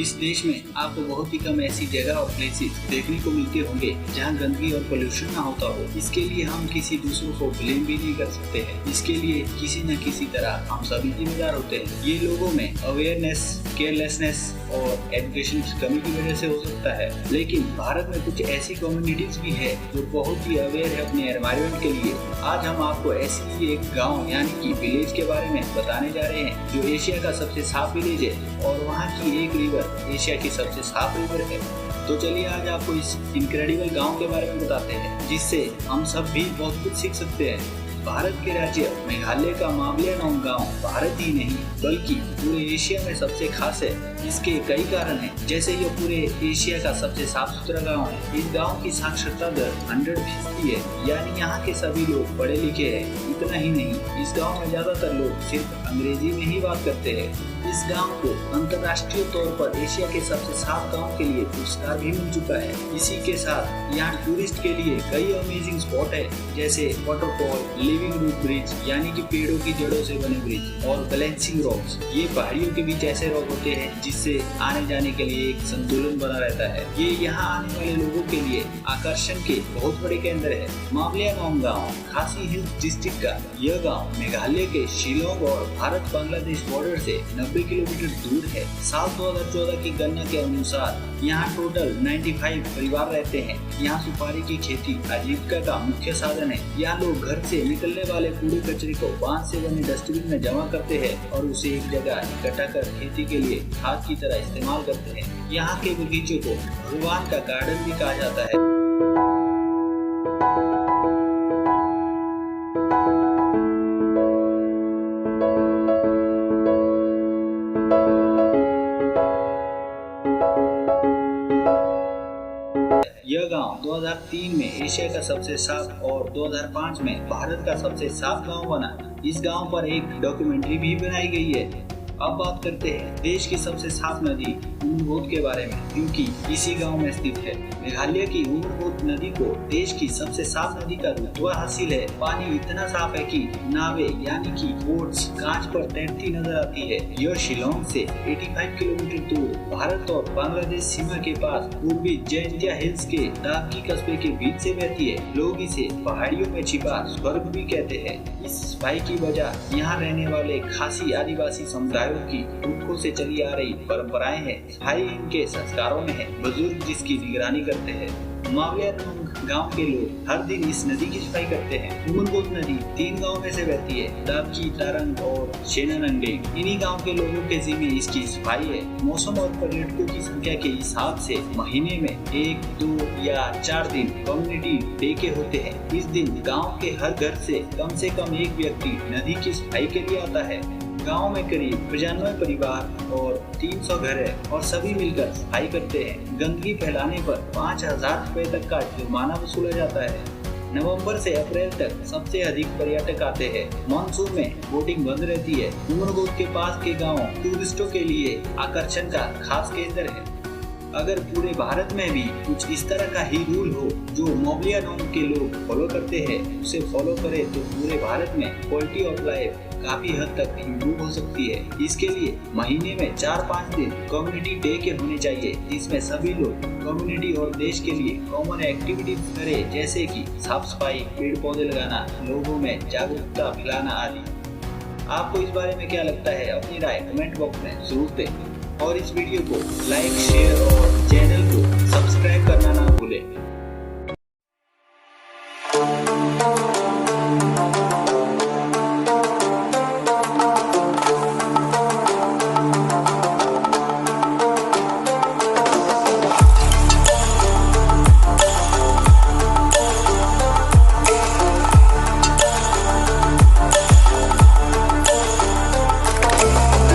इस देश में आपको बहुत ही कम ऐसी जगह और प्लेसेस देखने को मिलते होंगे जहाँ गंदगी और पोल्यूशन ना होता हो। इसके लिए हम किसी दूसरों को ब्लेम भी नहीं कर सकते हैं। इसके लिए किसी न किसी तरह हम सभी जिम्मेदार होते हैं। ये लोगों में अवेयरनेस, केयरलेसनेस और एजुकेशन की कमी की वजह से हो सकता है, लेकिन भारत में कुछ ऐसी कम्युनिटीज भी है जो बहुत ही अवेयर है अपने एनवायरनमेंट के लिए। आज हम आपको ऐसी ही एक गाँव यानी कि विलेज के बारे में बताने जा रहे हैं जो एशिया का सबसे साफ विलेज है और वहाँ की एक रिवर एशिया की सबसे साफ रिवर है। तो चलिए आज आपको इस इनक्रेडिबल गांव के बारे में बताते हैं जिससे हम सब भी बहुत कुछ सीख सकते हैं। भारत के राज्य मेघालय का मावलियानोंग गांव भारत ही नहीं बल्कि पूरे एशिया में सबसे खास है। इसके कई कारण हैं, जैसे ये पूरे एशिया का सबसे साफ सुथरा गांव है। इस गांव की साक्षरता दर 100% है, यानी यहाँ के सभी लोग पढ़े लिखे हैं। इतना ही नहीं, इस गांव में ज्यादातर लोग सिर्फ अंग्रेजी में ही बात करते हैं। इस गांव को अंतर्राष्ट्रीय तौर पर एशिया के सबसे साफ गांव के लिए पुरस्कार भी मिल चुका है। इसी के साथ यहाँ टूरिस्ट के लिए कई अमेजिंग स्पॉट है, जैसे वाटरफॉल, लिविंग रूट ब्रिज यानी कि पेड़ों की जड़ों से बने ब्रिज और बैलेंसिंग रॉक्स। ये पहाड़ियों के बीच ऐसे रॉक होते हैं जिससे आने जाने के लिए एक संतुलन बना रहता है। ये यहाँ आने वाले लोगों के लिए आकर्षण के बहुत बड़े केंद्र है। मावलियानोंग गाँव खासी हिल्स डिस्ट्रिक्ट का यह गाँव मेघालय के शिलोंग और भारत बांग्लादेश बॉर्डर से 90 किलोमीटर दूर है। साल 2014 की गणना के अनुसार यहाँ टोटल 95 परिवार रहते हैं। यहाँ सुपारी की खेती आजीविका का मुख्य साधन है। यहाँ लोग घर से निकलने वाले कूड़े कचरे को बांस से बने डस्टबिन में जमा करते हैं और उसे एक जगह इकट्ठा कर खेती के लिए खाद की तरह इस्तेमाल करते हैं। यहाँ के बगीचे को भगवान का गार्डन भी कहा जाता है। यह गांव 2003 में एशिया का सबसे साफ और 2005 में भारत का सबसे साफ गांव बना। इस गांव पर एक डॉक्यूमेंट्री भी बनाई गई है। अब बात करते हैं देश की सबसे साफ नदी उमरगोट के बारे में, क्योंकि इसी गांव में स्थित है। मेघालय की उमरगोट नदी को देश की सबसे साफ नदी का रुतबा हासिल है। पानी इतना साफ है कि नावे यानी कि बोट्स कांच पर तैरती नजर आती है। यह शिलोंग से 85 किलोमीटर दूर भारत और बांग्लादेश सीमा के पास पूर्वी जैंतिया हिल्स के दाबकी कस्बे के बीच से बहती है। लोग इसे पहाड़ियों में छिपा स्वर्ग भी कहते हैं। इस सफाई की वजह यहाँ रहने वाले खासी आदिवासी समुदायों की पुरखों से चली आ रही परंपराएं हैं। सफाई इनके संस्कारों में है। बुजुर्ग जिसकी निगरानी करते हैं। मावलियानोंग गांव के लोग हर दिन इस नदी की सफाई करते हैं। उमरगोट नदी 3 गांव में से बहती है, दाबकी, तारंग और शेनानंगलेंग। इन्हीं गांव के लोगों के जिम्मे इसकी सफाई है। मौसम और पर्यटकों की संख्या के हिसाब से महीने में 1, 2 या 4 दिन कम्युनिटी डे के होते हैं। इस दिन गाँव के हर घर से कम एक व्यक्ति नदी की सफाई के लिए आता है। गांव में करीब 95 परिवार और 300 घर है और सभी मिलकर सफाई करते हैं। गंदगी फैलाने पर 5000 रुपए तक का जुर्माना वसूला जाता है। नवंबर से अप्रैल तक सबसे अधिक पर्यटक आते हैं। मानसून में बोटिंग बंद रहती है। उमरगोट के पास के गांव टूरिस्टों के लिए आकर्षण का खास केंद्र है। अगर पूरे भारत में भी कुछ इस तरह का ही रूल हो जो मावलियानोंग के लोग फॉलो करते हैं, उसे फॉलो करें तो पूरे भारत में क्वालिटी ऑफ लाइफ काफी हद तक इम्प्रूव हो सकती है। इसके लिए महीने में 4-5 दिन कम्युनिटी डे के होने चाहिए, जिसमें सभी लोग कम्युनिटी और देश के लिए कॉमन एक्टिविटीज करें, जैसे कि साफ सफाई, पेड़ पौधे लगाना, लोगों में जागरूकता फैलाना आदि। आपको इस बारे में क्या लगता है? अपनी राय कमेंट बॉक्स में जरूर दें और इस वीडियो को लाइक, शेयर और चैनल को सब्सक्राइब करना ना भूलें।